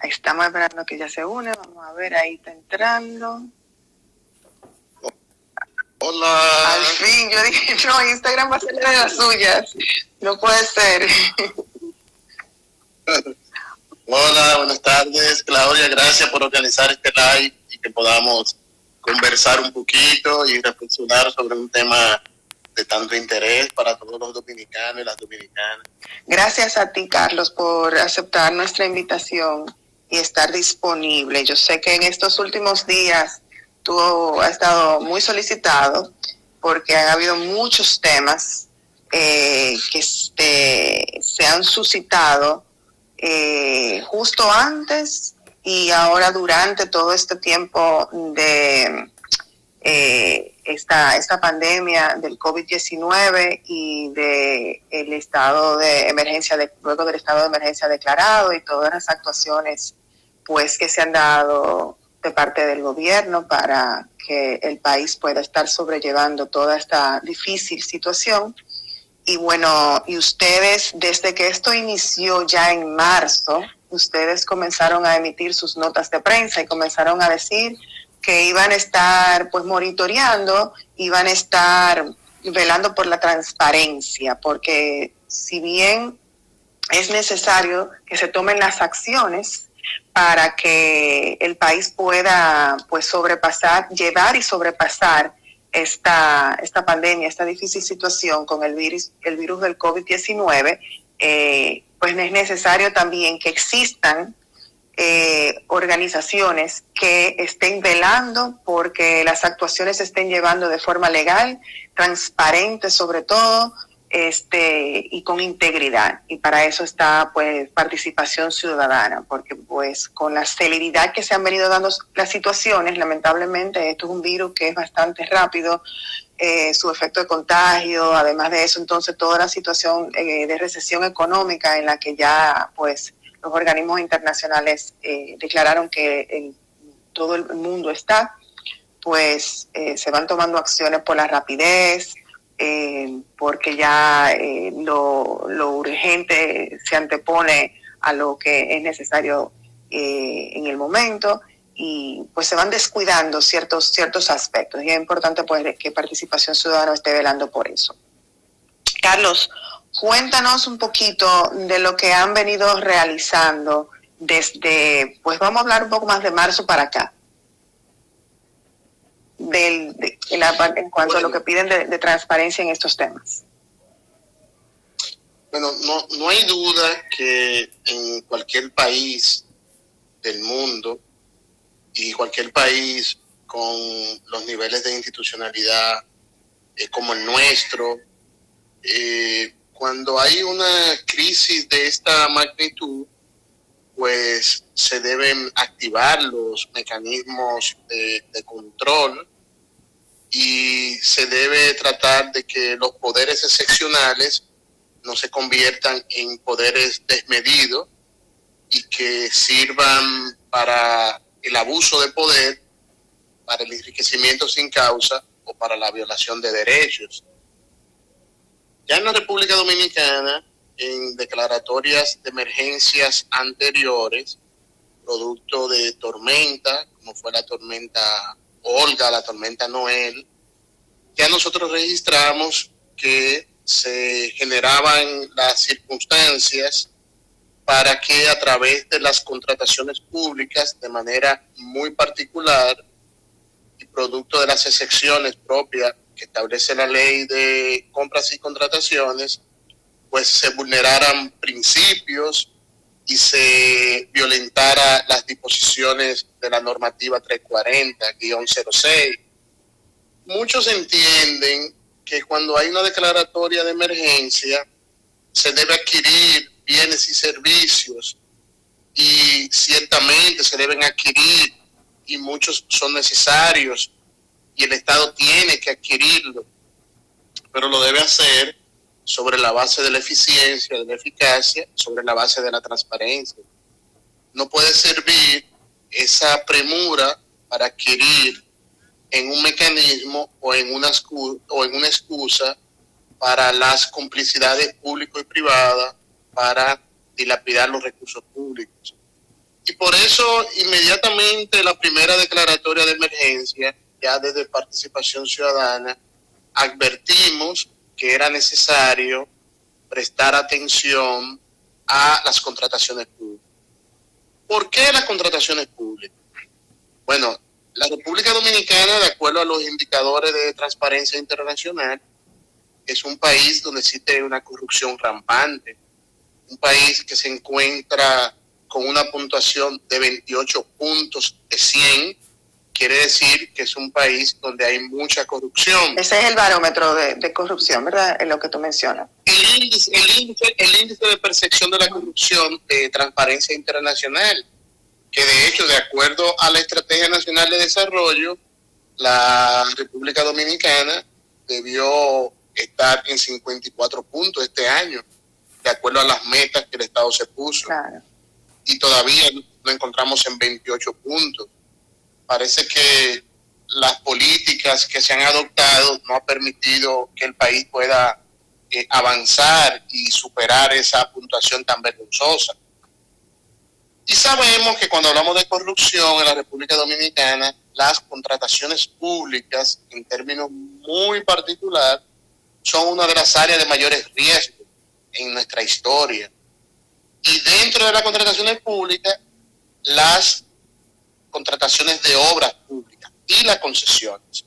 Estamos esperando que ya se une. Vamos a ver, ahí está entrando. Hola. Al fin, yo dije, no, Instagram va a ser de las suyas. No puede ser. Hola, buenas tardes, Claudia. Gracias por organizar este live y que podamos conversar un poquito y reflexionar sobre un tema de tanto interés para todos los dominicanos y las dominicanas. Gracias a ti, Carlos, por aceptar nuestra invitación y estar disponible. Yo sé que en estos últimos días tú has estado muy solicitado porque han habido muchos temas que se han suscitado justo antes y ahora durante todo este tiempo de esta pandemia del COVID-19 y del estado de emergencia, luego del estado de emergencia declarado y todas las actuaciones pues que se han dado de parte del gobierno para que el país pueda estar sobrellevando toda esta difícil situación. Y bueno, y ustedes, desde que esto inició ya en marzo, ustedes comenzaron a emitir sus notas de prensa y comenzaron a decir que iban a estar pues monitoreando, iban a estar velando por la transparencia, porque si bien es necesario que se tomen las acciones para que el país pueda pues llevar y sobrepasar esta pandemia, esta difícil situación con el virus del COVID-19, pues es necesario también que existan organizaciones que estén velando porque las actuaciones se estén llevando de forma legal, transparente sobre todo, y con integridad. Y para eso está pues participación ciudadana, porque pues con la celeridad que se han venido dando las situaciones, lamentablemente esto es un virus que es bastante rápido, su efecto de contagio, además de eso entonces toda la situación de recesión económica en la que ya pues los organismos internacionales declararon que todo el mundo está, pues se van tomando acciones por la rapidez, porque ya lo urgente se antepone a lo que es necesario en el momento, y pues se van descuidando ciertos aspectos, y es importante pues que Participación Ciudadana esté velando por eso. Carlos, cuéntanos un poquito de lo que han venido realizando desde, pues vamos a hablar un poco más de marzo para acá, en cuanto a lo que piden de transparencia en estos temas. Bueno, no hay duda que en cualquier país del mundo y cualquier país con los niveles de institucionalidad como el nuestro, cuando hay una crisis de esta magnitud, pues se deben activar los mecanismos de control y se debe tratar de que los poderes excepcionales no se conviertan en poderes desmedidos y que sirvan para el abuso de poder, para el enriquecimiento sin causa o para la violación de derechos. Ya en la República Dominicana, en declaratorias de emergencias anteriores, producto de tormenta, como fue la tormenta Olga, la tormenta Noel, ya nosotros registramos que se generaban las circunstancias para que a través de las contrataciones públicas, de manera muy particular y producto de las excepciones propias que establece la ley de compras y contrataciones, pues se vulneraran principios y se violentara las disposiciones de la normativa 340-06. Muchos entienden que cuando hay una declaratoria de emergencia se debe adquirir bienes y servicios, y ciertamente se deben adquirir y muchos son necesarios y el Estado tiene que adquirirlo, pero lo debe hacer sobre la base de la eficiencia, de la eficacia, sobre la base de la transparencia. No puede servir esa premura para adquirir en un mecanismo o en una excusa para las complicidades público y privadas para dilapidar los recursos públicos. Y por eso inmediatamente la primera declaratoria de emergencia, ya desde Participación Ciudadana, advertimos que era necesario prestar atención a las contrataciones públicas. ¿Por qué las contrataciones públicas? Bueno, la República Dominicana, de acuerdo a los indicadores de Transparencia Internacional, es un país donde existe una corrupción rampante, un país que se encuentra con una puntuación de 28 puntos de 100, quiere decir que es un país donde hay mucha corrupción. Ese es el barómetro de corrupción, ¿verdad? Es lo que tú mencionas. El índice de percepción de la corrupción de Transparencia Internacional, que de hecho, de acuerdo a la Estrategia Nacional de Desarrollo, la República Dominicana debió estar en 54 puntos este año, de acuerdo a las metas que el Estado se puso. Claro. Y todavía nos encontramos en 28 puntos. Parece que las políticas que se han adoptado no han permitido que el país pueda avanzar y superar esa puntuación tan vergonzosa. Y sabemos que cuando hablamos de corrupción en la República Dominicana, las contrataciones públicas, en términos muy particular, son una de las áreas de mayores riesgos en nuestra historia. Y dentro de las contrataciones públicas, las contrataciones de obras públicas y las concesiones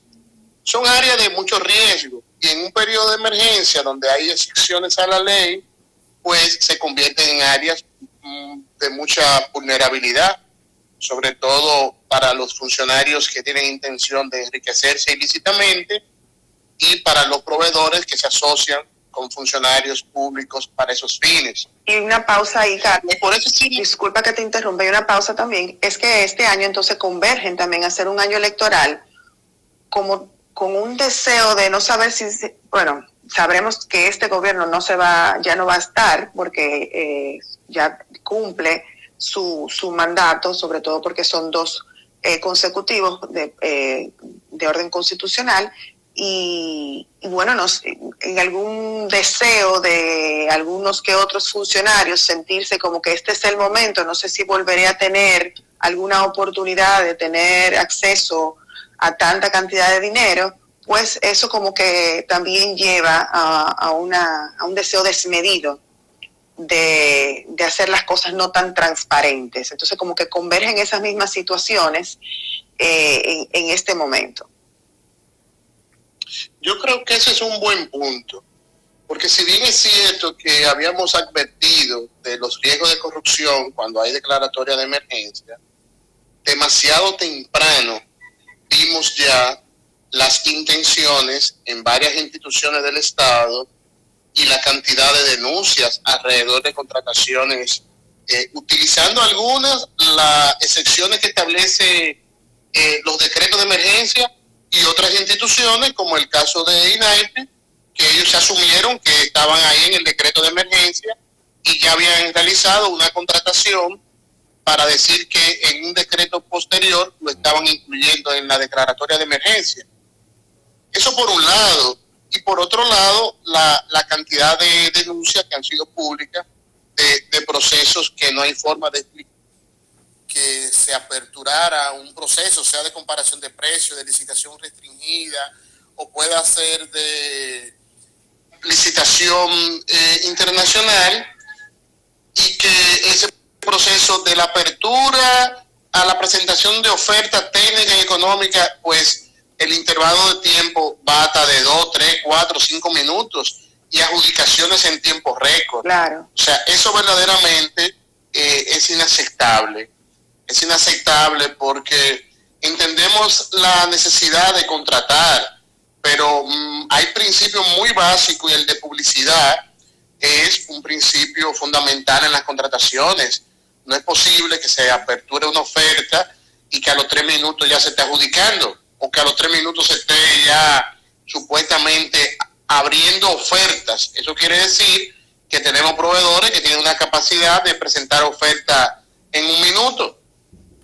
son áreas de mucho riesgo, y en un periodo de emergencia donde hay excepciones a la ley, pues se convierten en áreas de mucha vulnerabilidad, sobre todo para los funcionarios que tienen intención de enriquecerse ilícitamente y para los proveedores que se asocian con funcionarios públicos para esos fines. Y una pausa ahí, Carlos. Por eso sí. Disculpa que te interrumpa, y una pausa también. Es que este año entonces convergen también a ser un año electoral como con un deseo de no saber si, bueno, sabremos que este gobierno ya no va a estar porque ya cumple su mandato, sobre todo porque son 2 consecutivos de orden constitucional. Y bueno, en algún deseo de algunos que otros funcionarios sentirse como que este es el momento, no sé si volveré a tener alguna oportunidad de tener acceso a tanta cantidad de dinero, pues eso como que también lleva a un deseo desmedido de hacer las cosas no tan transparentes. Entonces como que convergen esas mismas situaciones en este momento. Yo creo que ese es un buen punto, porque si bien es cierto que habíamos advertido de los riesgos de corrupción cuando hay declaratoria de emergencia, demasiado temprano vimos ya las intenciones en varias instituciones del Estado y la cantidad de denuncias alrededor de contrataciones, utilizando algunas las excepciones que establece los decretos de emergencia, y otras instituciones, como el caso de INAIPE, que ellos asumieron que estaban ahí en el decreto de emergencia y ya habían realizado una contratación para decir que en un decreto posterior lo estaban incluyendo en la declaratoria de emergencia. Eso por un lado. Y por otro lado, la cantidad de denuncias que han sido públicas de procesos que no hay forma de explicar, que se aperturara un proceso, sea de comparación de precios, de licitación restringida, o pueda ser de licitación internacional, y que ese proceso de la apertura a la presentación de ofertas técnicas y económicas, pues el intervalo de tiempo va hasta de 2, 3, 4, 5 minutos, y adjudicaciones en tiempo récord. Claro. O sea, eso verdaderamente es inaceptable. Es inaceptable porque entendemos la necesidad de contratar, pero hay principios muy básicos, y el de publicidad es un principio fundamental en las contrataciones. No es posible que se aperture una oferta y que a los 3 minutos ya se esté adjudicando, o que a los 3 minutos se esté ya supuestamente abriendo ofertas. Eso quiere decir que tenemos proveedores que tienen una capacidad de presentar ofertas en 1 minuto.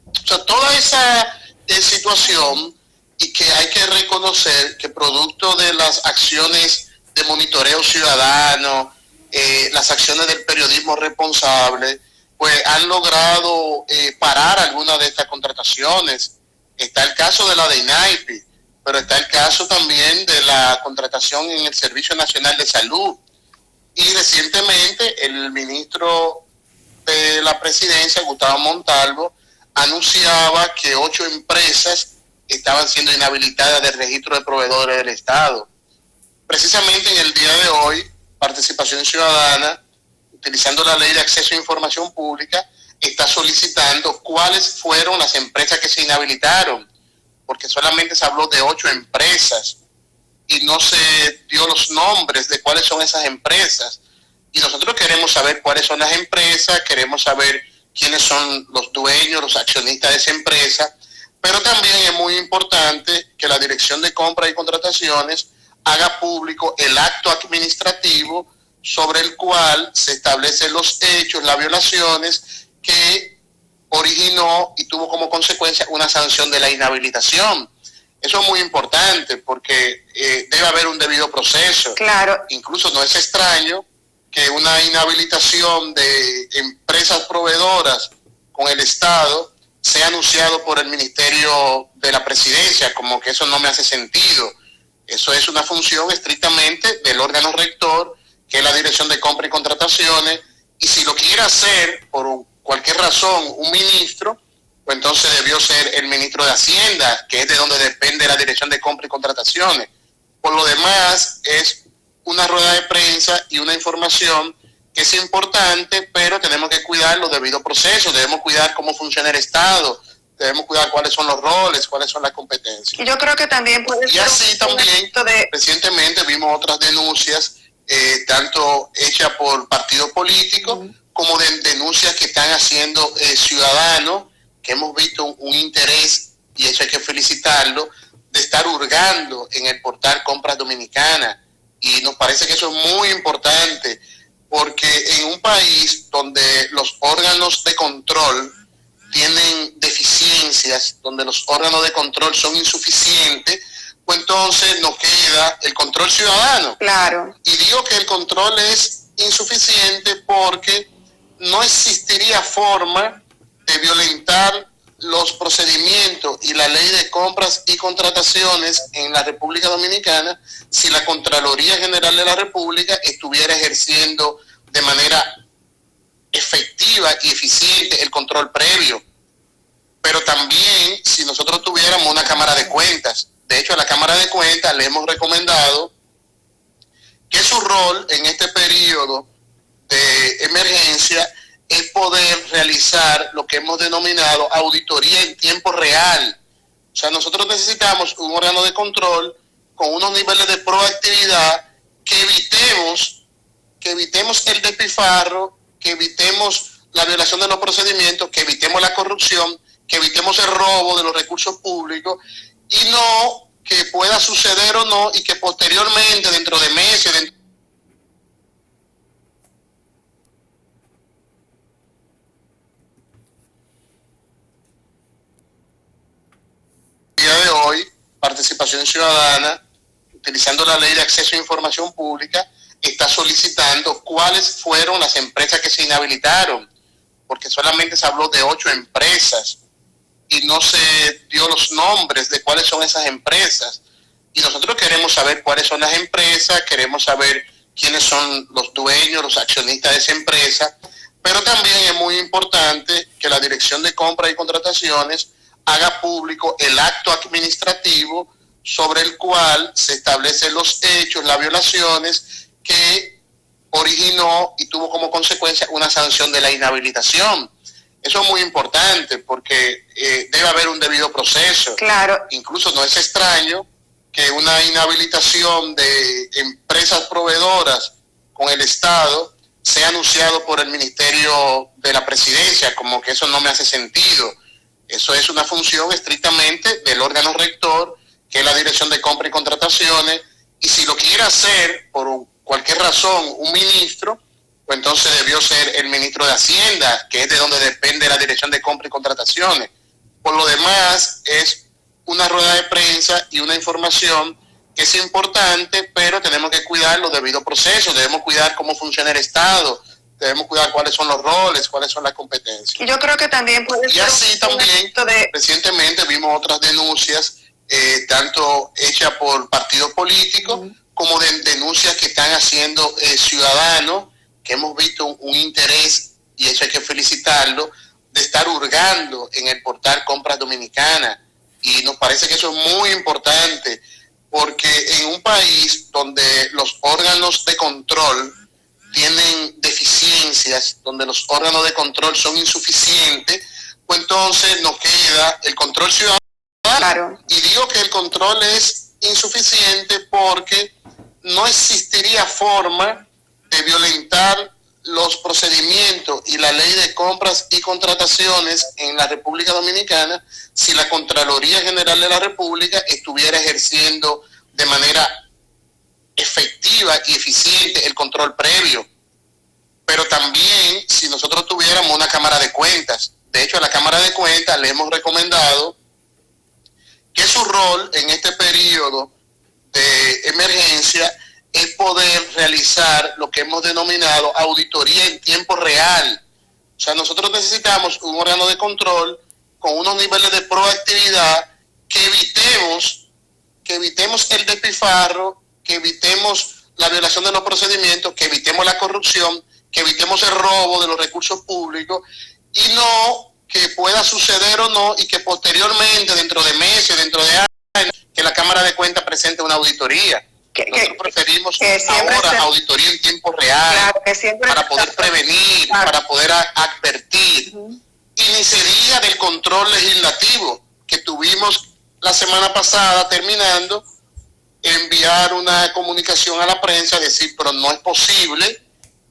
O sea, toda esa situación, y que hay que reconocer que producto de las acciones de monitoreo ciudadano, las acciones del periodismo responsable, pues han logrado parar algunas de estas contrataciones. Está el caso de la de INAIPI, pero está el caso también de la contratación en el Servicio Nacional de Salud. Y recientemente el ministro de la Presidencia, Gustavo Montalvo, anunciaba que 8 empresas estaban siendo inhabilitadas del registro de proveedores del Estado. Precisamente en el día de hoy, Participación Ciudadana, utilizando la Ley de Acceso a Información Pública, está solicitando cuáles fueron las empresas que se inhabilitaron, porque solamente se habló de 8 empresas y no se dio los nombres de cuáles son esas empresas. Y nosotros queremos saber cuáles son las empresas, queremos saber quiénes son los dueños, los accionistas de esa empresa, pero también es muy importante que la Dirección de Compras y Contrataciones haga público el acto administrativo sobre el cual se establecen los hechos, las violaciones que originó y tuvo como consecuencia una sanción de la inhabilitación. Eso es muy importante porque debe haber un debido proceso. Claro. Incluso no es extraño que una inhabilitación de empresas proveedoras con el Estado sea anunciado por el Ministerio de la Presidencia, como que eso no me hace sentido. Eso es una función estrictamente del órgano rector, que es la Dirección de Compras y Contrataciones, y si lo quiere hacer por cualquier razón un ministro, pues entonces debió ser el ministro de Hacienda, que es de donde depende la Dirección de Compras y Contrataciones. Por lo demás, es una rueda de prensa y una información que es importante, pero tenemos que cuidar los debidos procesos, debemos cuidar cómo funciona el Estado, debemos cuidar cuáles son los roles, cuáles son las competencias. Y yo creo que también puede y así también, recientemente vimos otras denuncias, tanto hechas por partidos políticos, como de denuncias que están haciendo ciudadanos, que hemos visto un interés, y eso hay que felicitarlo, de estar hurgando en el portal Compras Dominicanas. Y nos parece que eso es muy importante, porque en un país donde los órganos de control tienen deficiencias, donde los órganos de control son insuficientes, pues entonces nos queda el control ciudadano. Claro. Y digo que el control es insuficiente porque no existiría forma de violentar los procedimientos y la ley de compras y contrataciones en la República Dominicana si la Contraloría General de la República estuviera ejerciendo de manera efectiva y eficiente el control previo. Pero también si nosotros tuviéramos una Cámara de Cuentas. De hecho, a la Cámara de Cuentas le hemos recomendado que su rol en este periodo de emergencia es poder realizar lo que hemos denominado auditoría en tiempo real. O sea, nosotros necesitamos un órgano de control con unos niveles de proactividad que evitemos el despilfarro, que evitemos la violación de los procedimientos, que evitemos la corrupción, que evitemos el robo de los recursos públicos, y no que pueda suceder o no, y que posteriormente, dentro de meses, de hoy, Participación Ciudadana, utilizando la Ley de Acceso a Información Pública, está solicitando cuáles fueron las empresas que se inhabilitaron, porque solamente se habló de 8 empresas y no se dio los nombres de cuáles son esas empresas. Y nosotros queremos saber cuáles son las empresas, queremos saber quiénes son los dueños, los accionistas de esa empresa, pero también es muy importante que la Dirección de Compras y Contrataciones haga público el acto administrativo sobre el cual se establecen los hechos, las violaciones que originó y tuvo como consecuencia una sanción de la inhabilitación. Eso es muy importante porque debe haber un debido proceso. Claro. Incluso no es extraño que una inhabilitación de empresas proveedoras con el Estado sea anunciado por el Ministerio de la Presidencia, como que eso no me hace sentido. Eso es una función estrictamente del órgano rector, que es la Dirección de Compras y Contrataciones, y si lo quiere hacer por cualquier razón un ministro, pues entonces debió ser el ministro de Hacienda, que es de donde depende la Dirección de Compras y Contrataciones. Por lo demás, es una rueda de prensa y una información que es importante, pero tenemos que cuidar los debidos procesos, debemos cuidar cómo funciona el Estado, debemos cuidar cuáles son los roles, cuáles son las competencias. Y yo creo que también puede ser. Y así también, recientemente vimos otras denuncias, tanto hechas por partidos políticos, como de denuncias que están haciendo ciudadanos, que hemos visto un interés, y eso hay que felicitarlo, de estar hurgando en el portal Compras Dominicanas. Y nos parece que eso es muy importante, porque en un país donde los órganos de control tienen deficiencias, donde los órganos de control son insuficientes, pues entonces nos queda el control ciudadano. Claro. Y digo que el control es insuficiente porque no existiría forma de violentar los procedimientos y la ley de compras y contrataciones en la República Dominicana si la Contraloría General de la República estuviera ejerciendo de manera efectiva y eficiente el control previo. Pero también si nosotros tuviéramos una Cámara de Cuentas. De hecho, a la Cámara de Cuentas le hemos recomendado que su rol en este periodo de emergencia es poder realizar lo que hemos denominado auditoría en tiempo real. O sea, nosotros necesitamos un órgano de control con unos niveles de proactividad que evitemos el despilfarro, que evitemos la violación de los procedimientos, que evitemos la corrupción, que evitemos el robo de los recursos públicos, y no que pueda suceder o no, y que posteriormente, dentro de meses, dentro de años, que la Cámara de Cuentas presente una auditoría. Nosotros preferimos ahora auditoría en tiempo real, claro, para poder prevenir, claro, para poder advertir. Y ni se diga del control legislativo que tuvimos la semana pasada, terminando, enviar una comunicación a la prensa, decir, pero no es posible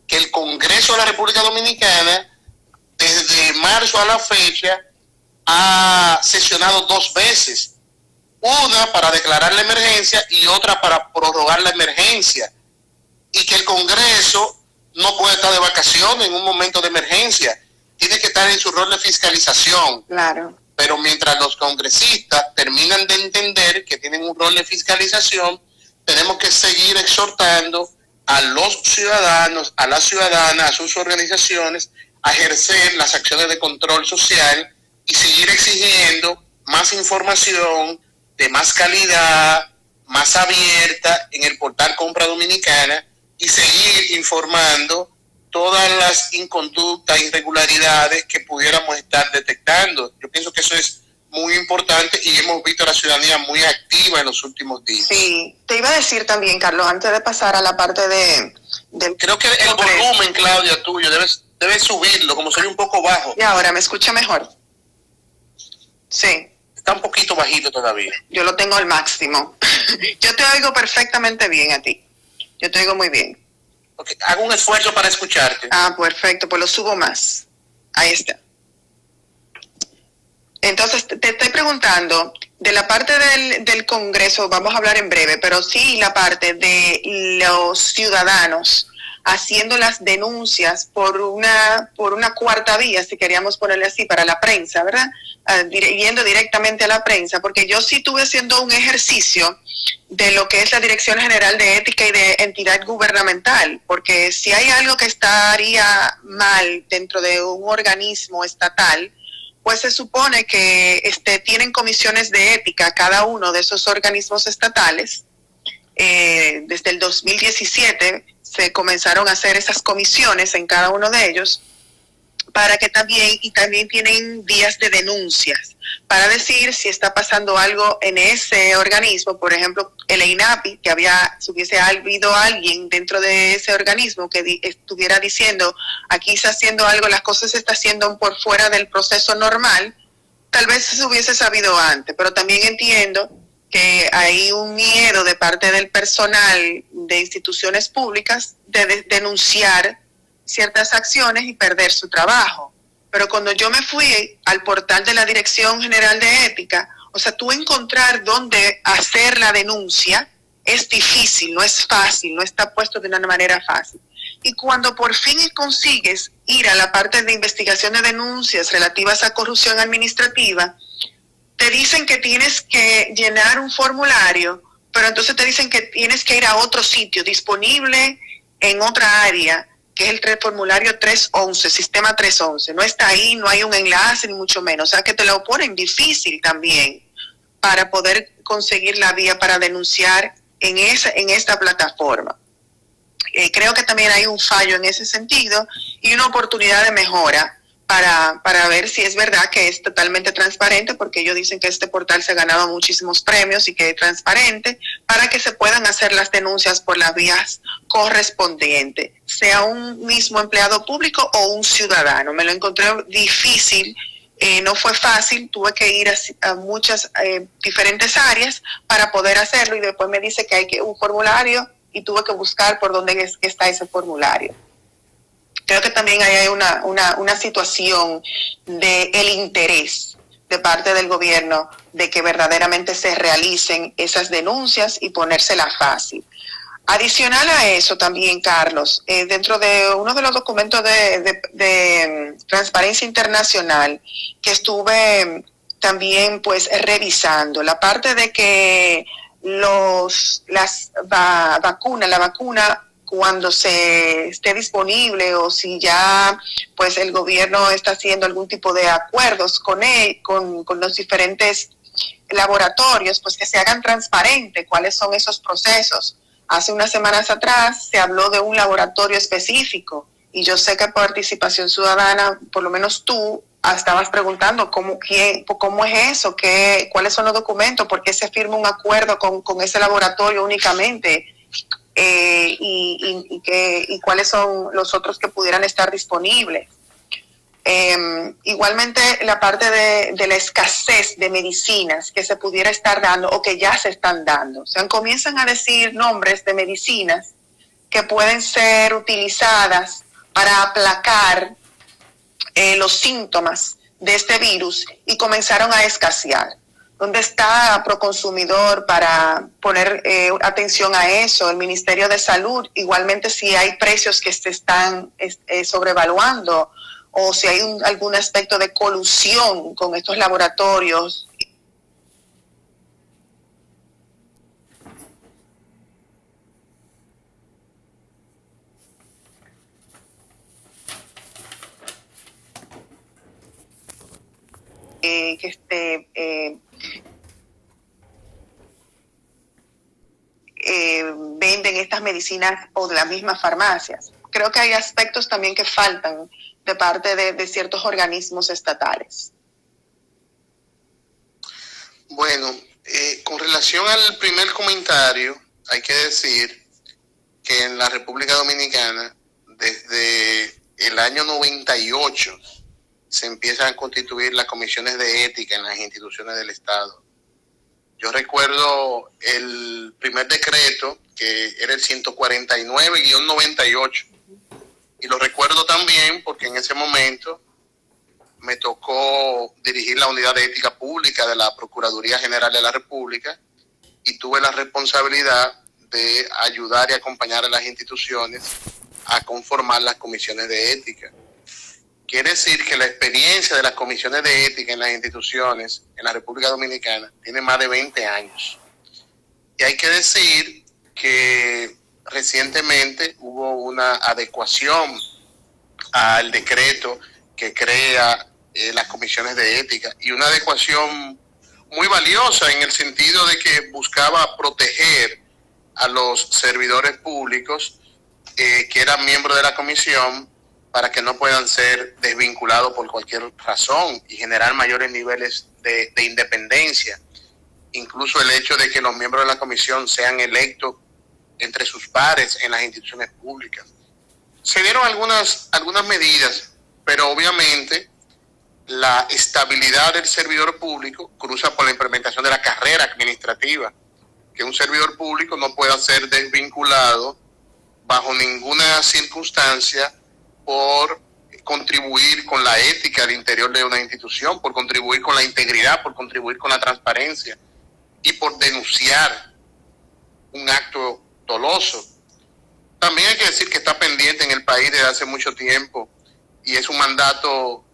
que el Congreso de la República Dominicana, desde marzo a la fecha, ha sesionado 2 veces. Una para declarar la emergencia y otra para prorrogar la emergencia. Y que el Congreso no puede estar de vacaciones en un momento de emergencia. Tiene que estar en su rol de fiscalización. Claro. Pero mientras los congresistas terminan de entender que tienen un rol de fiscalización, tenemos que seguir exhortando a los ciudadanos, a las ciudadanas, a sus organizaciones, a ejercer las acciones de control social y seguir exigiendo más información de más calidad, más abierta en el portal Compra Dominicana, y seguir informando todas las inconductas, irregularidades que pudiéramos estar detectando. Yo pienso que eso es muy importante y hemos visto a la ciudadanía muy activa en los últimos días. Sí, te iba a decir también, Carlos, antes de pasar a la parte creo que el volumen, Claudia, tuyo, debes subirlo, como soy un poco bajo. Y ahora, ¿me escucha mejor? Sí. Está un poquito bajito todavía. Yo lo tengo al máximo. Yo te oigo perfectamente bien a ti. Yo te oigo muy bien. Okay. Hago un esfuerzo para escucharte. Ah, perfecto. Pues lo subo más. Ahí está. Entonces, te estoy preguntando, de la parte del Congreso, vamos a hablar en breve, pero sí la parte de los ciudadanos haciendo las denuncias por una cuarta vía, si queríamos ponerle así, para la prensa, ¿verdad? Yendo directamente a la prensa, porque yo sí estuve haciendo un ejercicio de lo que es la Dirección General de Ética y de Entidad Gubernamental, porque si hay algo que estaría mal dentro de un organismo estatal, pues se supone que tienen comisiones de ética cada uno de esos organismos estatales. Desde el 2017 se comenzaron a hacer esas comisiones en cada uno de ellos, para que también tienen días de denuncias, para decir si está pasando algo en ese organismo, por ejemplo, el EINAPI, que hubiese habido alguien dentro de ese organismo que estuviera diciendo, aquí está haciendo algo, las cosas se están haciendo por fuera del proceso normal, tal vez se hubiese sabido antes, pero también entiendo que hay un miedo de parte del personal de instituciones públicas de denunciar ciertas acciones y perder su trabajo. Pero cuando yo me fui al portal de la Dirección General de Ética, o sea, tú encontrar dónde hacer la denuncia es difícil, no es fácil, no está puesto de una manera fácil. Y cuando por fin consigues ir a la parte de investigación de denuncias relativas a corrupción administrativa, te dicen que tienes que llenar un formulario, pero entonces te dicen que tienes que ir a otro sitio disponible en otra área, que es el formulario 311, sistema 311. No está ahí, no hay un enlace, ni mucho menos. O sea, que te lo ponen difícil también para poder conseguir la vía para denunciar en esta plataforma. Creo que también hay un fallo en ese sentido y una oportunidad de mejora para ver si es verdad que es totalmente transparente, porque ellos dicen que este portal se ha ganado muchísimos premios y que es transparente, para que se puedan hacer las denuncias por las vías correspondientes, sea un mismo empleado público o un ciudadano. Me lo encontré difícil, no fue fácil, tuve que ir a muchas diferentes áreas para poder hacerlo, y después me dice que hay un formulario y tuve que buscar por dónde es que está ese formulario. Creo que también hay una situación de el interés de parte del gobierno de que verdaderamente se realicen esas denuncias y ponérsela fácil. Adicional a eso también, Carlos, dentro de uno de los documentos de Transparencia Internacional que estuve también pues revisando, la parte de que la vacuna cuando se esté disponible, o si ya pues el gobierno está haciendo algún tipo de acuerdos con los diferentes laboratorios, pues que se hagan transparentes cuáles son esos procesos. Hace unas semanas atrás se habló de un laboratorio específico, y yo sé que Participación Ciudadana, por lo menos tú, estabas preguntando cómo es eso, cuáles son los documentos, por qué se firma un acuerdo con ese laboratorio únicamente, y cuáles son los otros que pudieran estar disponibles. Igualmente la parte de la escasez de medicinas que se pudiera estar dando o que ya se están dando. O sea, comienzan a decir nombres de medicinas que pueden ser utilizadas para aplacar los síntomas de este virus, y comenzaron a escasear. ¿Dónde está Proconsumidor para poner atención a eso? El Ministerio de Salud, igualmente, si hay precios que se están sobrevaluando, o si hay algún aspecto de colusión con estos laboratorios. Venden estas medicinas, o de las mismas farmacias. Creo que hay aspectos también que faltan de parte de ciertos organismos estatales. Bueno, con relación al primer comentario, hay que decir que en la República Dominicana, desde el año 98, se empiezan a constituir las comisiones de ética en las instituciones del Estado. Yo recuerdo el primer decreto, que era el 149-98, y lo recuerdo también porque en ese momento me tocó dirigir la unidad de ética pública de la Procuraduría General de la República, y tuve la responsabilidad de ayudar y acompañar a las instituciones a conformar las comisiones de ética. Quiere decir que la experiencia de las comisiones de ética en las instituciones en la República Dominicana tiene más de 20 años. Y hay que decir que recientemente hubo una adecuación al decreto que crea las comisiones de ética, y una adecuación muy valiosa en el sentido de que buscaba proteger a los servidores públicos que eran miembros de la comisión, para que no puedan ser desvinculados por cualquier razón y generar mayores niveles de independencia. Incluso el hecho de que los miembros de la comisión sean electos entre sus pares en las instituciones públicas. Se dieron algunas medidas, pero obviamente la estabilidad del servidor público cruza por la implementación de la carrera administrativa, que un servidor público no pueda ser desvinculado bajo ninguna circunstancia por contribuir con la ética al interior de una institución, por contribuir con la integridad, por contribuir con la transparencia y por denunciar un acto doloso. También hay que decir que está pendiente en el país desde hace mucho tiempo, y es un mandato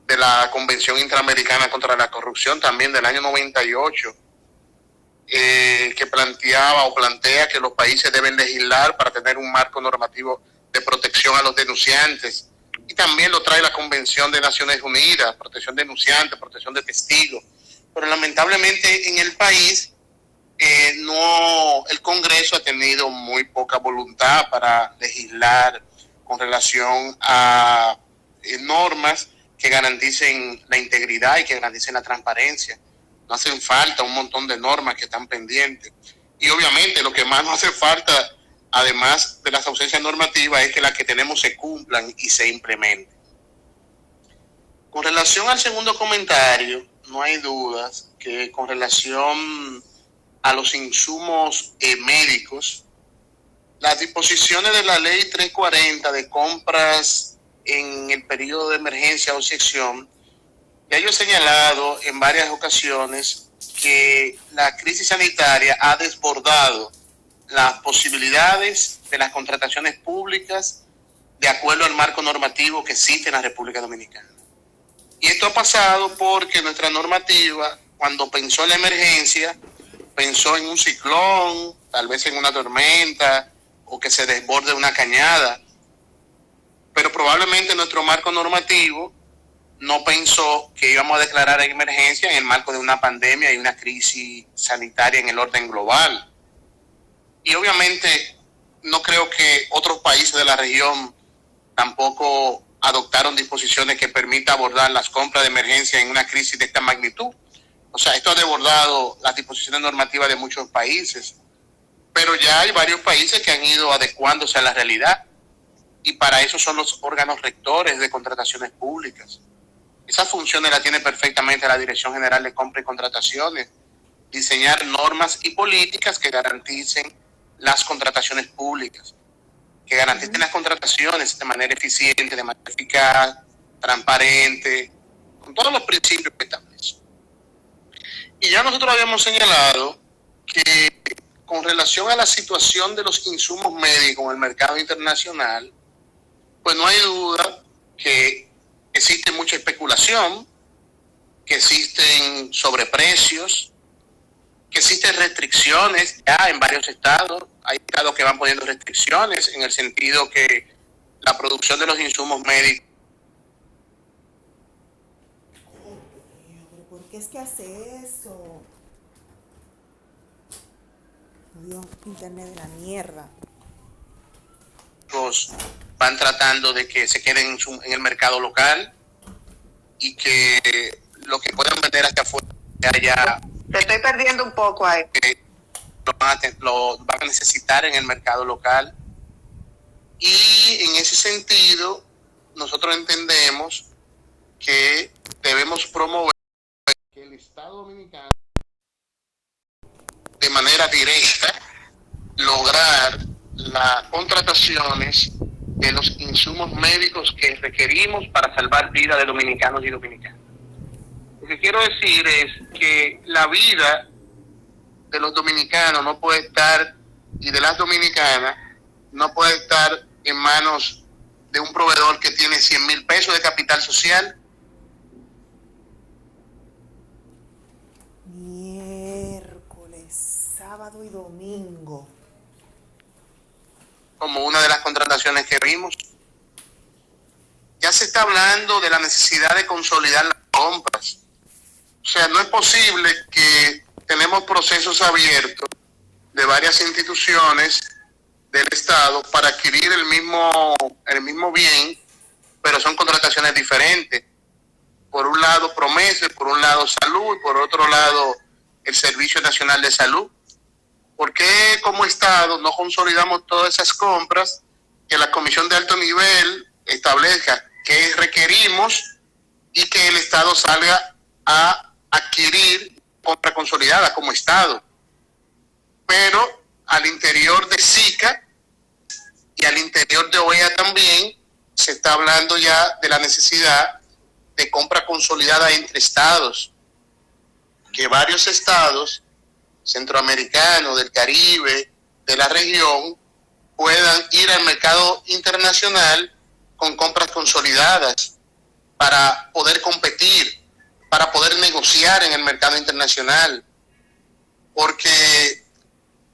de la Convención Interamericana contra la Corrupción, también del año 98, que plantea que los países deben legislar para tener un marco normativo de protección a los denunciantes, y también lo trae la Convención de Naciones Unidas, protección de denunciantes, protección de testigos. Pero lamentablemente en el país el Congreso ha tenido muy poca voluntad para legislar con relación a normas que garanticen la integridad y que garanticen la transparencia. No hacen falta un montón de normas que están pendientes. Y obviamente lo que más nos hace falta, además de las ausencias normativas, es que las que tenemos se cumplan y se implementen. Con relación al segundo comentario, no hay dudas que con relación a los insumos médicos, las disposiciones de la ley 340 de compras en el periodo de emergencia o excepción, ya yo he señalado en varias ocasiones que la crisis sanitaria ha desbordado las posibilidades de las contrataciones públicas de acuerdo al marco normativo que existe en la República Dominicana. Y esto ha pasado porque nuestra normativa, cuando pensó en la emergencia, pensó en un ciclón, tal vez en una tormenta, o que se desborde una cañada. Pero probablemente nuestro marco normativo no pensó que íbamos a declarar emergencia en el marco de una pandemia y una crisis sanitaria en el orden global. Y obviamente no creo que otros países de la región tampoco adoptaron disposiciones que permitan abordar las compras de emergencia en una crisis de esta magnitud. O sea, esto ha desbordado las disposiciones normativas de muchos países, pero ya hay varios países que han ido adecuándose a la realidad, y para eso son los órganos rectores de contrataciones públicas. Esas funciones las tiene perfectamente la Dirección General de Compra y Contrataciones, diseñar normas y políticas que garanticen las contrataciones públicas, que garanticen las contrataciones de manera eficiente, de manera eficaz, transparente, con todos los principios que establecen. Y ya nosotros habíamos señalado que con relación a la situación de los insumos médicos en el mercado internacional, pues no hay duda que existe mucha especulación, que existen sobreprecios, que existen restricciones ya en varios estados. Hay estados que van poniendo restricciones en el sentido que la producción de los insumos médicos. ¿Pero por qué es que hace eso? Dios, internet de la mierda. Van tratando de que se queden en el mercado local y que lo que puedan vender hacia afuera haya. Te estoy perdiendo un poco ahí. Lo van a necesitar en el mercado local. Y en ese sentido, nosotros entendemos que debemos promover que el Estado Dominicano, de manera directa, lograr las contrataciones de los insumos médicos que requerimos para salvar vidas de dominicanos y dominicanas. Lo que quiero decir es que la vida de los dominicanos no puede estar, y de las dominicanas, no puede estar en manos de un proveedor que tiene 100,000 pesos de capital social. Miércoles, sábado y domingo. Como una de las contrataciones que vimos. Ya se está hablando de la necesidad de consolidar las compras. O sea, no es posible que tenemos procesos abiertos de varias instituciones del Estado para adquirir el mismo bien, pero son contrataciones diferentes. Por un lado promesas, por un lado salud, por otro lado el Servicio Nacional de Salud. ¿Por qué como Estado no consolidamos todas esas compras, que la Comisión de Alto Nivel establezca qué requerimos y que el Estado salga a adquirir compra consolidada como Estado? Pero al interior de SICA y al interior de OEA también se está hablando ya de la necesidad de compra consolidada entre estados, que varios estados centroamericanos, del Caribe, de la región, puedan ir al mercado internacional con compras consolidadas para poder competir, para poder negociar en el mercado internacional, porque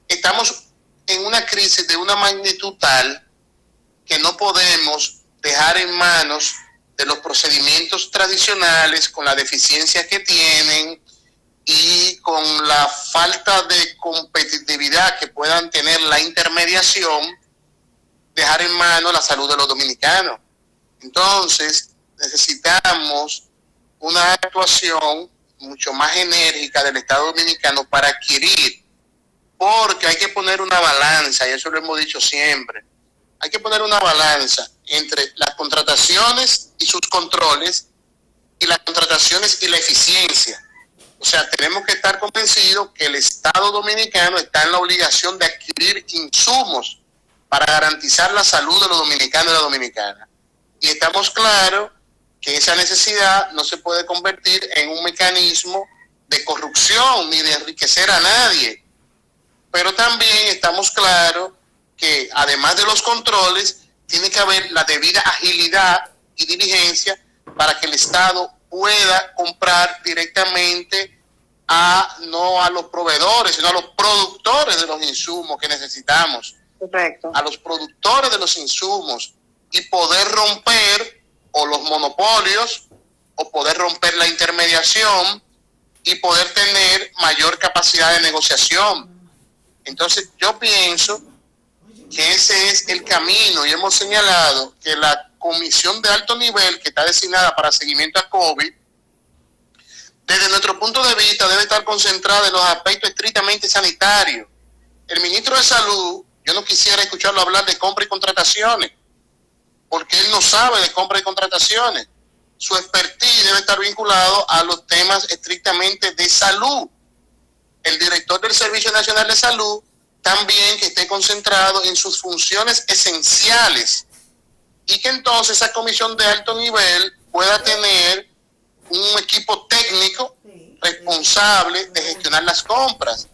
estamos en una crisis de una magnitud tal que no podemos dejar en manos de los procedimientos tradicionales con la deficiencia que tienen y con la falta de competitividad que puedan tener la intermediación, dejar en mano la salud de los dominicanos. Entonces, necesitamos una actuación mucho más enérgica del Estado Dominicano para adquirir, porque hay que poner una balanza, y eso lo hemos dicho siempre, hay que poner una balanza entre las contrataciones y sus controles y las contrataciones y la eficiencia. O sea, tenemos que estar convencidos que el Estado Dominicano está en la obligación de adquirir insumos para garantizar la salud de los dominicanos y las dominicanas. Y estamos claros que esa necesidad no se puede convertir en un mecanismo de corrupción ni de enriquecer a nadie. Pero también estamos claros que además de los controles, tiene que haber la debida agilidad y diligencia para que el Estado pueda comprar directamente no a los proveedores, sino a los productores de los insumos que necesitamos. Correcto. A los productores de los insumos, y poder romper o los monopolios o poder romper la intermediación y poder tener mayor capacidad de negociación. Entonces yo pienso que ese es el camino, y hemos señalado que la comisión de alto nivel que está designada para seguimiento a COVID, desde nuestro punto de vista, debe estar concentrada en los aspectos estrictamente sanitarios. El ministro de Salud, yo no quisiera escucharlo hablar de compra y contrataciones, porque él no sabe de compra y contrataciones. Su expertise debe estar vinculado a los temas estrictamente de salud. El director del Servicio Nacional de Salud también que esté concentrado en sus funciones esenciales, y que entonces esa comisión de alto nivel pueda tener un equipo técnico responsable de gestionar las compras.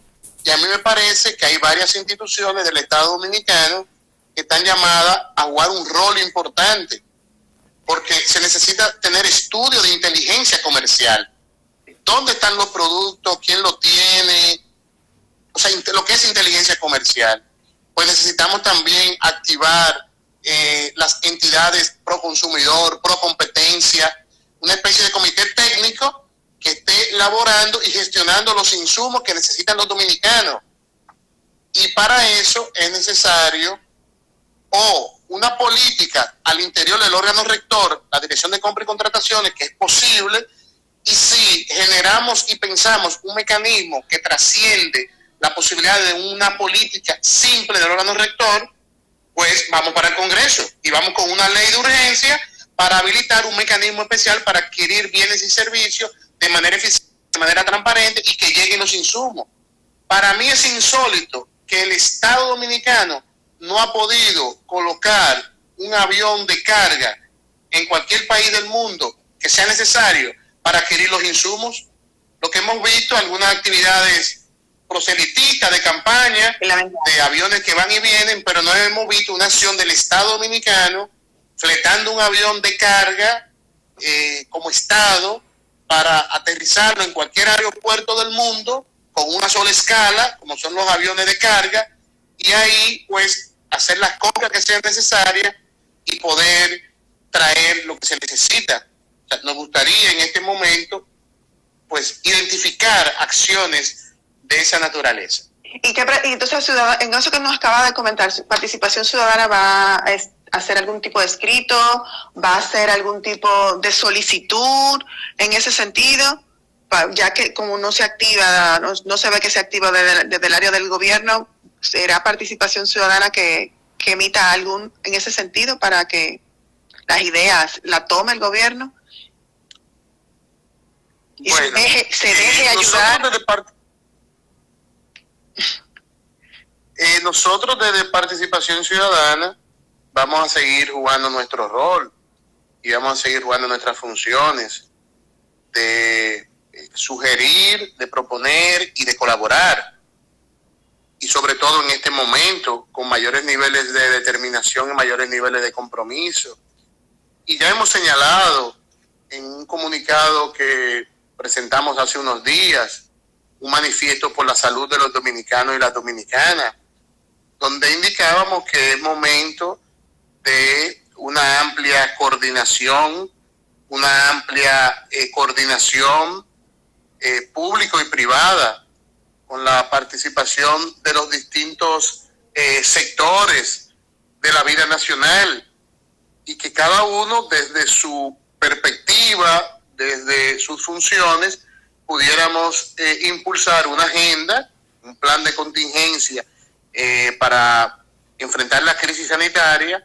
Y a mí me parece que hay varias instituciones del Estado Dominicano que están llamadas a jugar un rol importante, porque se necesita tener estudios de inteligencia comercial. ¿Dónde están los productos? ¿Quién lo tiene? O sea, lo que es inteligencia comercial. Pues necesitamos también activar las entidades pro consumidor, pro competencia, una especie de comité técnico que esté elaborando y gestionando los insumos que necesitan los dominicanos. Y para eso es necesario una política al interior del órgano rector, la Dirección de Compra y Contrataciones, que es posible, y si generamos y pensamos un mecanismo que trasciende la posibilidad de una política simple del órgano rector, pues vamos para el Congreso y vamos con una ley de urgencia para habilitar un mecanismo especial para adquirir bienes y servicios de manera eficiente, de manera transparente, y que lleguen los insumos. Para mí es insólito que el Estado Dominicano no ha podido colocar un avión de carga en cualquier país del mundo que sea necesario para adquirir los insumos. Lo que hemos visto, algunas actividades proselitistas de campaña, de aviones que van y vienen, pero no hemos visto una acción del Estado Dominicano fletando un avión de carga como Estado para aterrizarlo en cualquier aeropuerto del mundo con una sola escala, como son los aviones de carga, y ahí pues hacer las compras que sean necesarias y poder traer lo que se necesita. O sea, nos gustaría en este momento pues identificar acciones de esa naturaleza. Y entonces, en eso que nos acaba de comentar, Participación Ciudadana va a hacer algún tipo de escrito, va a hacer algún tipo de solicitud en ese sentido, ya que como no se activa, no se ve que se activa desde el área del gobierno, será Participación Ciudadana que emita algún en ese sentido para que las ideas la tome el gobierno y bueno, se deje ayudar. Nosotros desde Participación Ciudadana vamos a seguir jugando nuestro rol y vamos a seguir jugando nuestras funciones de sugerir, de proponer y de colaborar. Y sobre todo en este momento, con mayores niveles de determinación y mayores niveles de compromiso. Y ya hemos señalado en un comunicado que presentamos hace unos días, un manifiesto por la salud de los dominicanos y las dominicanas, donde indicábamos que es momento de una amplia coordinación, público y privada, con la participación de los distintos sectores de la vida nacional, y que cada uno desde su perspectiva, desde sus funciones, pudiéramos impulsar una agenda, un plan de contingencia para enfrentar la crisis sanitaria,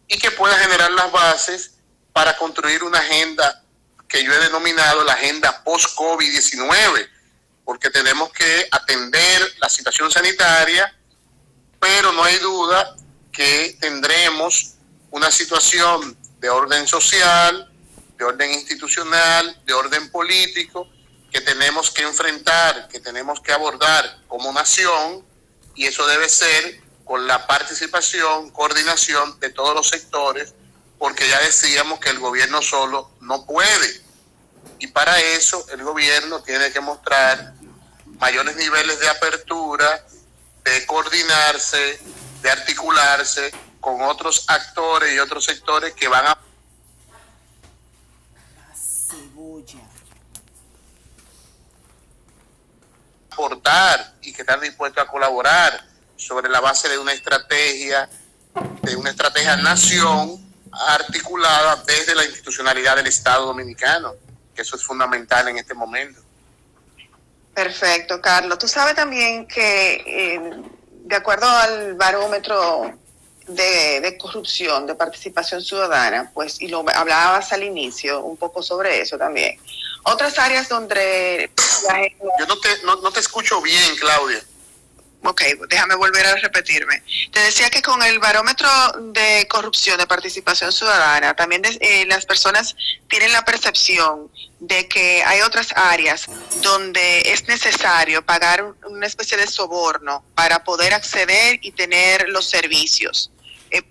y que pueda generar las bases para construir una agenda que yo he denominado la agenda post-COVID-19, porque tenemos que atender la situación sanitaria, pero no hay duda que tendremos una situación de orden social, de orden institucional, de orden político, que tenemos que enfrentar, que tenemos que abordar como nación, y eso debe ser con la participación, coordinación de todos los sectores, porque ya decíamos que el gobierno solo no puede, y para eso el gobierno tiene que mostrar mayores niveles de apertura, de coordinarse, de articularse con otros actores y otros sectores que van a aportar y que están dispuestos a colaborar sobre la base de una estrategia nación articulada desde la institucionalidad del Estado Dominicano, que eso es fundamental en este momento. Perfecto, Carlos. Tú sabes también que de acuerdo al barómetro de corrupción, de participación ciudadana, pues, y lo hablabas al inicio un poco sobre eso también. Otras áreas donde la gente... Yo no te escucho bien, Claudia. Ok, déjame volver a repetirme. Te decía que con el barómetro de corrupción, de participación ciudadana, también las personas tienen la percepción de que hay otras áreas donde es necesario pagar una especie de soborno para poder acceder y tener los servicios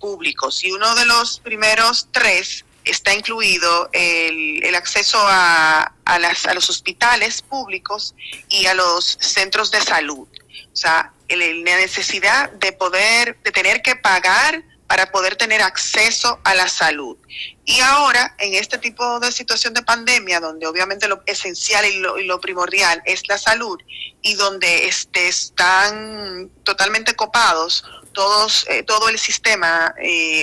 públicos. Y uno de los primeros tres está incluido el acceso a los hospitales públicos y a los centros de salud. O sea, la necesidad de tener que pagar para poder tener acceso a la salud. Y ahora, en este tipo de situación de pandemia, donde obviamente lo esencial y lo primordial es la salud, y donde están totalmente copados todo el sistema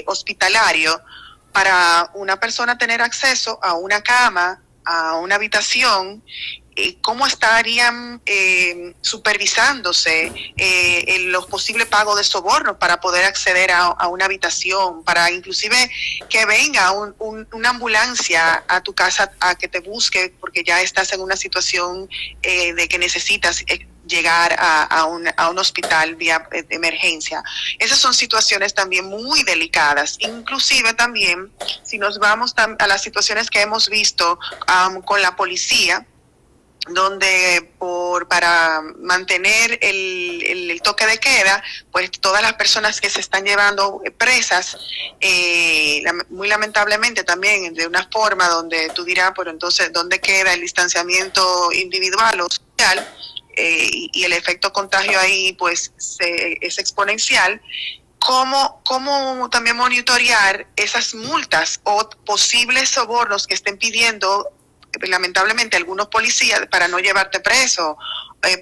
hospitalario, para una persona tener acceso a una cama, a una habitación, cómo estarían supervisándose los posibles pagos de sobornos para poder acceder a una habitación, para inclusive que venga una ambulancia a tu casa a que te busque porque ya estás en una situación de que necesitas llegar a un hospital vía de emergencia. Esas son situaciones también muy delicadas. Inclusive también, si nos vamos a las situaciones que hemos visto con la policía, donde para mantener el toque de queda, pues todas las personas que se están llevando presas, muy lamentablemente también de una forma donde tú dirás, pero entonces, ¿dónde queda el distanciamiento individual o social? Y el efecto contagio ahí pues es exponencial. ¿Cómo también monitorear esas multas o posibles sobornos que estén pidiendo lamentablemente algunos policías para no llevarte preso,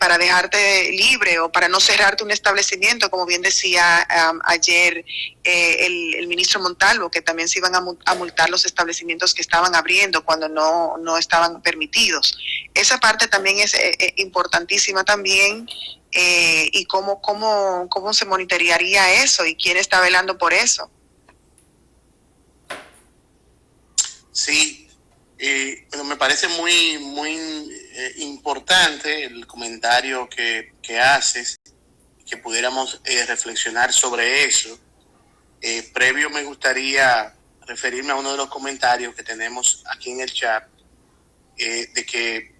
para dejarte libre o para no cerrarte un establecimiento, como bien decía ayer el ministro Montalvo, que también se iban a multar los establecimientos que estaban abriendo cuando no estaban permitidos? Esa parte también es importantísima también, y cómo se monitorearía eso y quién está velando por eso. Sí. Bueno, me parece muy importante el comentario que haces, que pudiéramos reflexionar sobre eso. Previo me gustaría referirme a uno de los comentarios que tenemos aquí en el chat, de que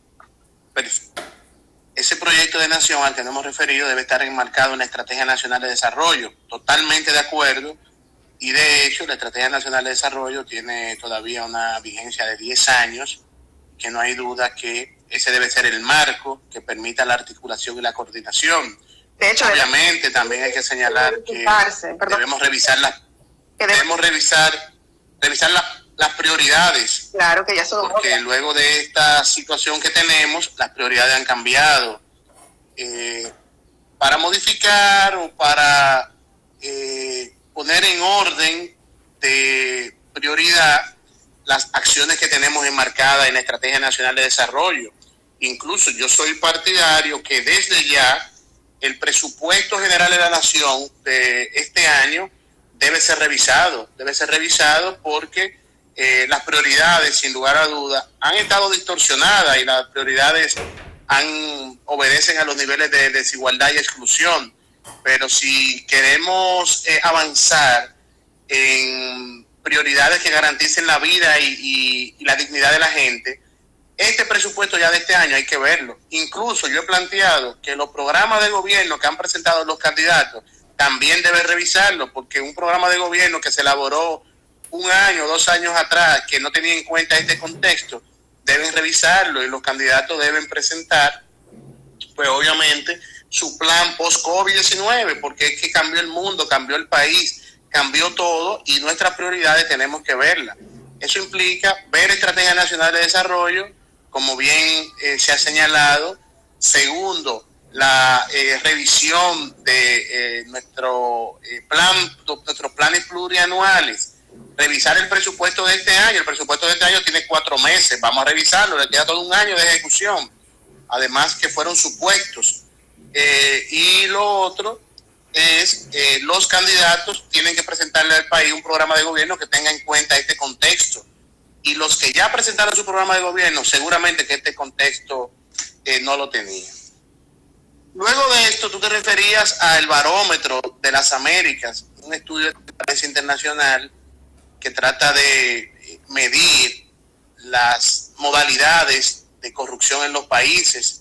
ese proyecto de nación al que nos hemos referido debe estar enmarcado en la Estrategia Nacional de Desarrollo. Totalmente de acuerdo. Y de hecho, la Estrategia Nacional de Desarrollo tiene todavía una vigencia de 10 años, que no hay duda que ese debe ser el marco que permita la articulación y la coordinación. De hecho, obviamente también hay que señalar que debemos revisar debemos revisar las prioridades. Claro que ya son. Porque luego de esta situación que tenemos, las prioridades han cambiado. Para modificar o para poner en orden de prioridad las acciones que tenemos enmarcadas en la Estrategia Nacional de Desarrollo. Incluso yo soy partidario que desde ya el presupuesto general de la Nación de este año debe ser revisado porque las prioridades, sin lugar a dudas, han estado distorsionadas y las prioridades obedecen a los niveles de desigualdad y exclusión. Pero si queremos avanzar en prioridades que garanticen la vida y la dignidad de la gente, este presupuesto ya de este año hay que verlo. Incluso yo he planteado que los programas de gobierno que han presentado los candidatos también deben revisarlo, porque un programa de gobierno que se elaboró 1 año, 2 años atrás, que no tenía en cuenta este contexto, deben revisarlo y los candidatos deben presentar, pues obviamente, su plan post-COVID-19, porque es que cambió el mundo, cambió el país, cambió todo y nuestras prioridades tenemos que verlas. Eso implica ver Estrategia Nacional de Desarrollo, como bien se ha señalado. Segundo, la revisión de nuestros planes plurianuales. Revisar el presupuesto de este año. El presupuesto de este año tiene 4 meses. Vamos a revisarlo. Le queda todo 1 año de ejecución. Además que fueron supuestos. Y lo otro es los candidatos tienen que presentarle al país un programa de gobierno que tenga en cuenta este contexto. Y los que ya presentaron su programa de gobierno, seguramente que este contexto no lo tenían. Luego de esto, tú te referías al Barómetro de las Américas, un estudio de transparencia internacional que trata de medir las modalidades de corrupción en los países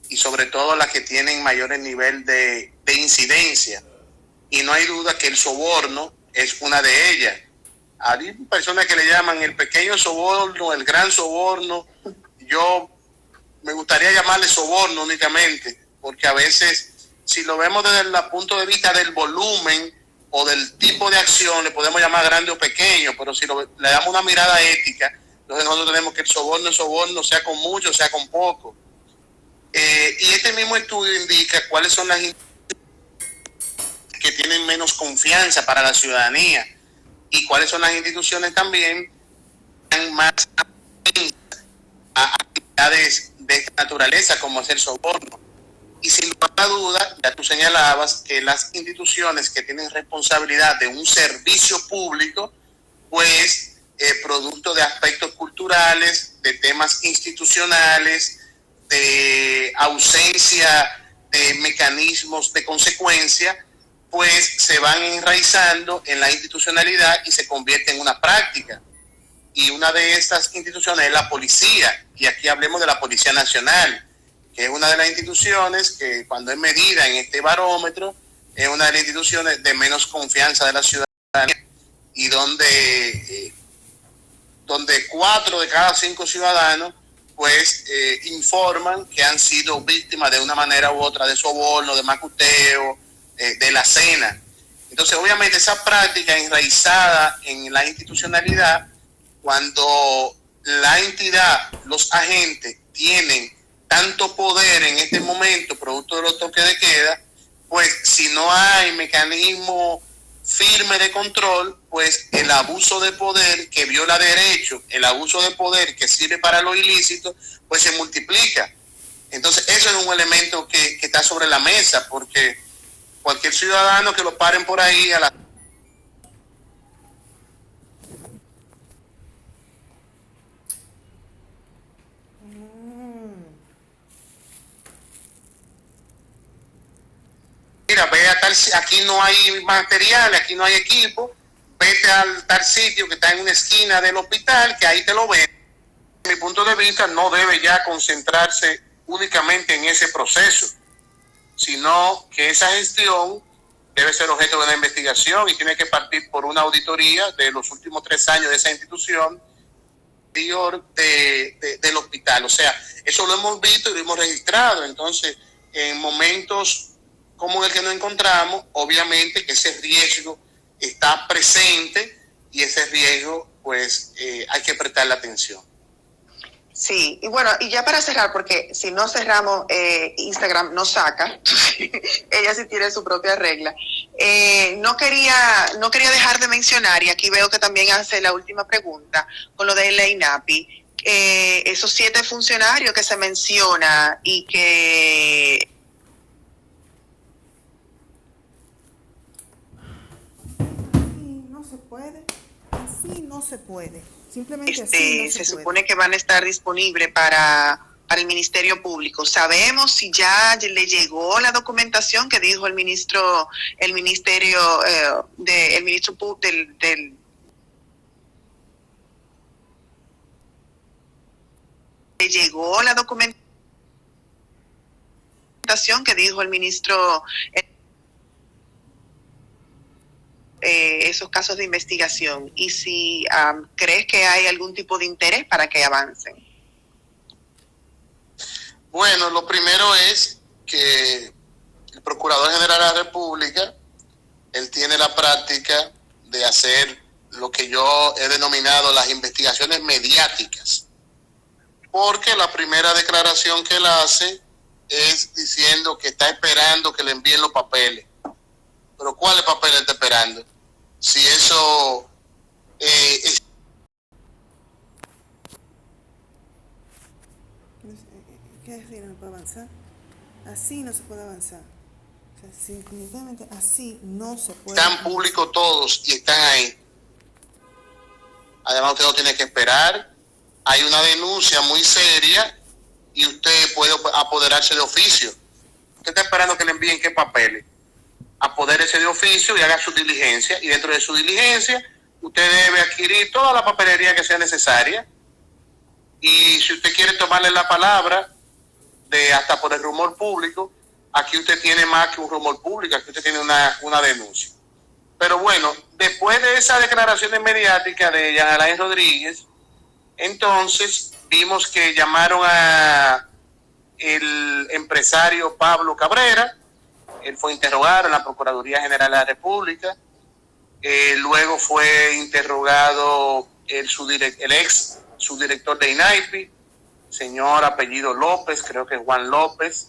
y sobre todo las que tienen mayores nivel de incidencia. Y no hay duda que el soborno es una de ellas. Hay personas que le llaman el pequeño soborno, el gran soborno. Yo me gustaría llamarle soborno únicamente, porque a veces, si lo vemos desde el punto de vista del volumen o del tipo de acción, le podemos llamar grande o pequeño, pero si le damos una mirada ética, entonces nosotros tenemos que el soborno es soborno, sea con mucho, sea con poco. Y este mismo estudio indica cuáles son las que tienen menos confianza para la ciudadanía y cuáles son las instituciones también más a actividades de esta naturaleza como es el soborno. Y sin lugar a duda, ya tú señalabas que las instituciones que tienen responsabilidad de un servicio público, pues producto de aspectos culturales, de temas institucionales, de ausencia de mecanismos de consecuencia, pues se van enraizando en la institucionalidad y se convierte en una práctica. Y una de estas instituciones es la policía, y aquí hablemos de la Policía Nacional, que es una de las instituciones que cuando es medida en este barómetro, es una de las instituciones de menos confianza de la ciudadanía y donde 4 de cada 5 ciudadanos pues informan que han sido víctimas de una manera u otra de soborno, de macuteo, de la cena. Entonces, obviamente, esa práctica enraizada en la institucionalidad, cuando la entidad, los agentes tienen tanto poder en este momento, producto de los toques de queda, pues si no hay mecanismo firme de control, pues el abuso de poder que viola derechos, el abuso de poder que sirve para lo ilícito, pues se multiplica. Entonces, eso es un elemento que está sobre la mesa, porque cualquier ciudadano que lo paren por ahí a la mira, ve a tal, aquí no hay material, aquí no hay equipo, vete al tal sitio que está en una esquina del hospital, que ahí te lo ven. Mi punto de vista no debe ya concentrarse únicamente en ese proceso, sino que esa gestión debe ser objeto de una investigación y tiene que partir por una auditoría de los últimos 3 años de esa institución del hospital. O sea, eso lo hemos visto y lo hemos registrado. Entonces, en momentos como el que nos encontramos, obviamente que ese riesgo está presente y ese riesgo pues hay que prestarle atención. Sí, y bueno, y ya para cerrar, porque si no cerramos, Instagram nos saca, ella sí tiene su propia regla. No quería dejar de mencionar, y aquí veo que también hace la última pregunta, con lo de la INAPI, esos 7 funcionarios que se menciona y que... No se puede, así no se puede. Simplemente así no se puede. supone que van a estar disponibles para el Ministerio Público. ¿Sabemos si ya le llegó la documentación que dijo el ministro, el ministerio, el ministro del le llegó la documentación que dijo el ministro, esos casos de investigación, y si crees que hay algún tipo de interés para que avancen? Bueno, lo primero es que el Procurador General de la República, él tiene la práctica de hacer lo que yo he denominado las investigaciones mediáticas, porque la primera declaración que él hace es diciendo que está esperando que le envíen los papeles. Pero ¿cuáles papeles está esperando? Si eso ¿Qué decir? No puede avanzar. Así no se puede avanzar. O sea, definitivamente así no se puede. Están públicos todos y están ahí. Además, usted no tiene que esperar. Hay una denuncia muy seria y usted puede apoderarse de oficio. Usted está esperando que le envíen qué papeles. Apodérese de oficio y haga su diligencia. Y dentro de su diligencia, usted debe adquirir toda la papelería que sea necesaria. Y si usted quiere tomarle la palabra, hasta por el rumor público, aquí usted tiene más que un rumor público, aquí usted tiene una denuncia. Pero bueno, después de esa declaración mediática de Jean Alain Rodríguez, entonces vimos que llamaron a el empresario Pablo Cabrera. Él fue interrogado en la Procuraduría General de la República. Luego fue interrogado el ex subdirector de INAIPI, señor apellido López, creo que Juan López,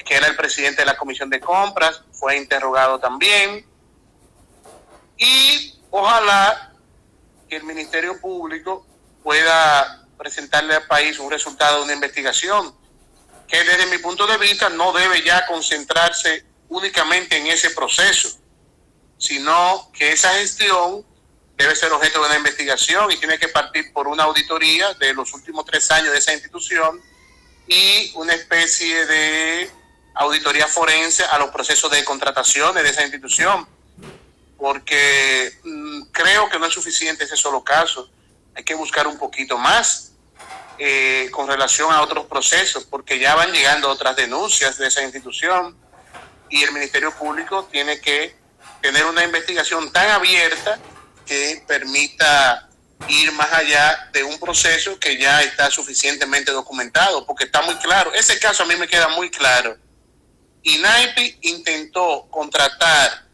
que era el presidente de la Comisión de Compras, fue interrogado también. Y ojalá que el Ministerio Público pueda presentarle al país un resultado de una investigación que desde mi punto de vista no debe ya concentrarse únicamente en ese proceso, sino que esa gestión debe ser objeto de una investigación y tiene que partir por una auditoría de los últimos 3 años de esa institución y una especie de auditoría forense a los procesos de contrataciones de esa institución, porque creo que no es suficiente ese solo caso, hay que buscar un poquito más con relación a otros procesos, porque ya van llegando otras denuncias de esa institución y el Ministerio Público tiene que tener una investigación tan abierta que permita ir más allá de un proceso que ya está suficientemente documentado, porque está muy claro. Ese caso a mí me queda muy claro. INAIPI intentó contratar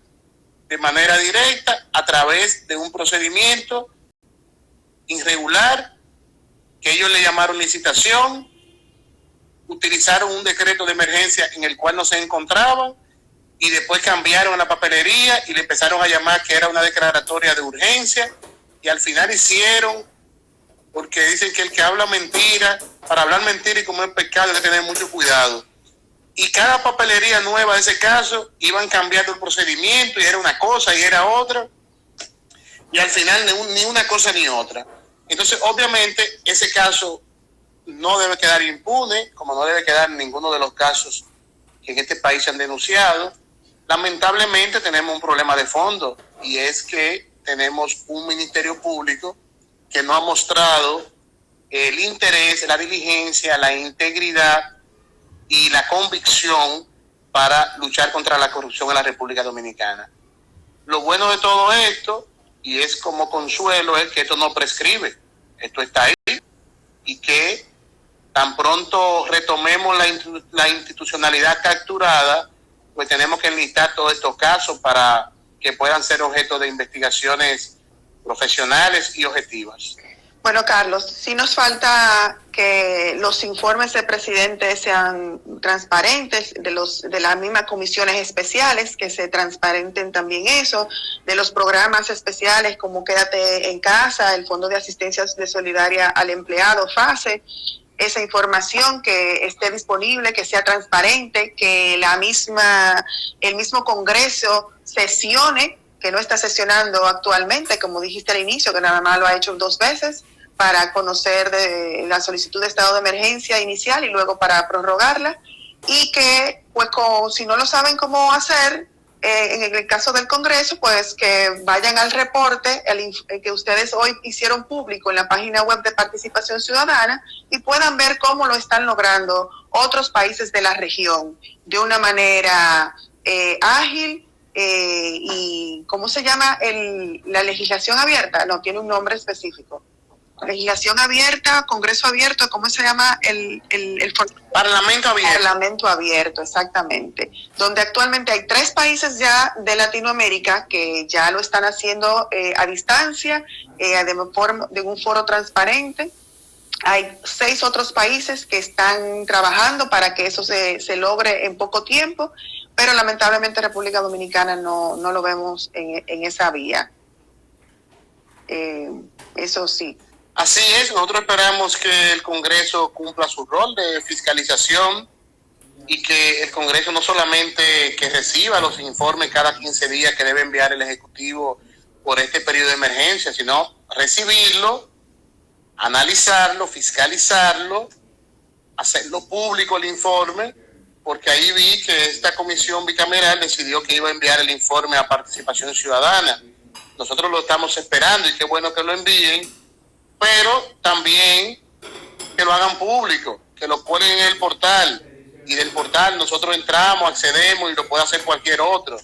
de manera directa a través de un procedimiento irregular que ellos le llamaron licitación, utilizaron un decreto de emergencia en el cual no se encontraban y después cambiaron la papelería y le empezaron a llamar que era una declaratoria de urgencia y al final hicieron, porque dicen que el que habla mentira, para hablar mentira y comer pecado hay que tener mucho cuidado. Y cada papelería nueva de ese caso iban cambiando el procedimiento y era una cosa y era otra y al final ni una cosa ni otra. Entonces obviamente ese caso no debe quedar impune, como no debe quedar ninguno de los casos que en este país se han denunciado. Lamentablemente tenemos un problema de fondo y es que tenemos un Ministerio Público que no ha mostrado el interés, la diligencia, la integridad y la convicción para luchar contra la corrupción en la República Dominicana. Lo bueno de todo esto, y es como consuelo, es que esto no prescribe, esto está ahí y que tan pronto retomemos la institucionalidad capturada, pues tenemos que enlistar todos estos casos para que puedan ser objeto de investigaciones profesionales y objetivas. Bueno, Carlos, sí nos falta que los informes del presidente sean transparentes, de las mismas comisiones especiales, que se transparenten también eso, de los programas especiales como Quédate en Casa, el Fondo de Asistencia de Solidaria al Empleado, FASE, esa información que esté disponible, que sea transparente, que el mismo Congreso sesione, que no está sesionando actualmente, como dijiste al inicio, que nada más lo ha hecho 2 veces, para conocer de la solicitud de estado de emergencia inicial y luego para prorrogarla, y que pues si no lo saben cómo hacer, en el caso del Congreso, pues que vayan al reporte que ustedes hoy hicieron público en la página web de Participación Ciudadana y puedan ver cómo lo están logrando otros países de la región de una manera ágil, y ¿cómo se llama? La legislación abierta, no, tiene un nombre específico. Legislación abierta, Congreso abierto, ¿cómo se llama? El Parlamento abierto. Parlamento abierto, exactamente. Donde actualmente hay 3 países ya de Latinoamérica que ya lo están haciendo a distancia, de un foro transparente. Hay 6 otros países que están trabajando para que eso se logre en poco tiempo, pero lamentablemente República Dominicana no lo vemos en esa vía. Eso sí. Así es, nosotros esperamos que el Congreso cumpla su rol de fiscalización y que el Congreso no solamente que reciba los informes cada 15 días que debe enviar el Ejecutivo por este periodo de emergencia, sino recibirlo, analizarlo, fiscalizarlo, hacerlo público el informe, porque ahí vi que esta comisión bicameral decidió que iba a enviar el informe a Participación Ciudadana. Nosotros lo estamos esperando y qué bueno que lo envíen, pero también que lo hagan público, que lo ponen en el portal, y del portal nosotros entramos, accedemos y lo puede hacer cualquier otro.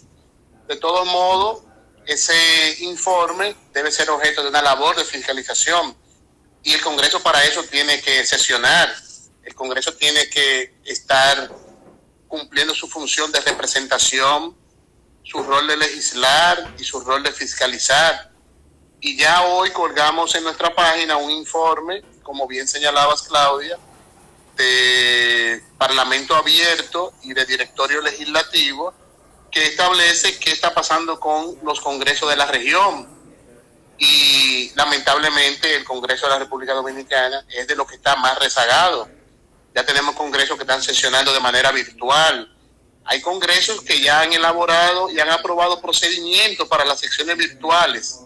De todos modos, ese informe debe ser objeto de una labor de fiscalización y el Congreso para eso tiene que sesionar, el Congreso tiene que estar cumpliendo su función de representación, su rol de legislar y su rol de fiscalizar. Y ya hoy colgamos en nuestra página un informe, como bien señalabas, Claudia, de Parlamento Abierto y de Directorio Legislativo, que establece qué está pasando con los congresos de la región. Y lamentablemente el Congreso de la República Dominicana es de los que está más rezagado. Ya tenemos congresos que están sesionando de manera virtual. Hay congresos que ya han elaborado y han aprobado procedimientos para las secciones virtuales.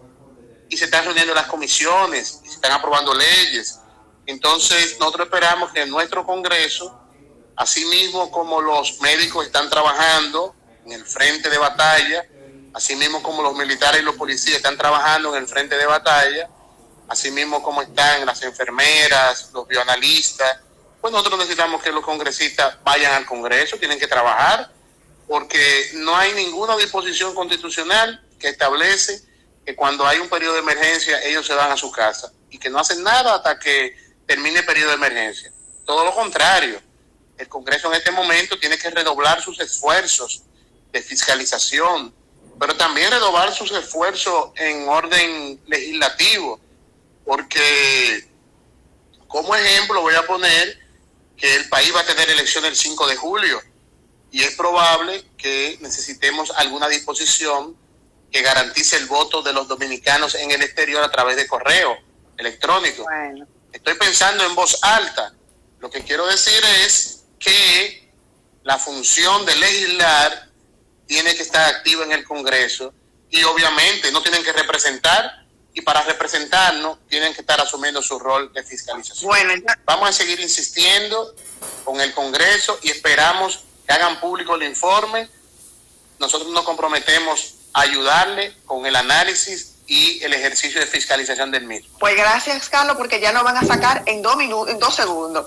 Y se están reuniendo las comisiones, y se están aprobando leyes. Entonces, nosotros esperamos que en nuestro Congreso, así mismo como los médicos están trabajando en el frente de batalla, así mismo como los militares y los policías están trabajando en el frente de batalla, así mismo como están las enfermeras, los bioanalistas, pues nosotros necesitamos que los congresistas vayan al Congreso, tienen que trabajar, porque no hay ninguna disposición constitucional que establece que cuando hay un periodo de emergencia ellos se van a su casa y que no hacen nada hasta que termine el periodo de emergencia. Todo lo contrario, el Congreso en este momento tiene que redoblar sus esfuerzos de fiscalización, pero también redoblar sus esfuerzos en orden legislativo, porque como ejemplo voy a poner que el país va a tener elecciones el 5 de julio y es probable que necesitemos alguna disposición que garantice el voto de los dominicanos en el exterior a través de correo electrónico. Bueno. Estoy pensando en voz alta. Lo que quiero decir es que la función de legislar tiene que estar activa en el Congreso y obviamente no tienen que representar, y para representarnos tienen que estar asumiendo su rol de fiscalización. Bueno, vamos a seguir insistiendo con el Congreso y esperamos que hagan público el informe. Nosotros nos comprometemos a ayudarle con el análisis y el ejercicio de fiscalización del mismo. Pues gracias, Carlos, porque ya nos van a sacar en 2 segundos.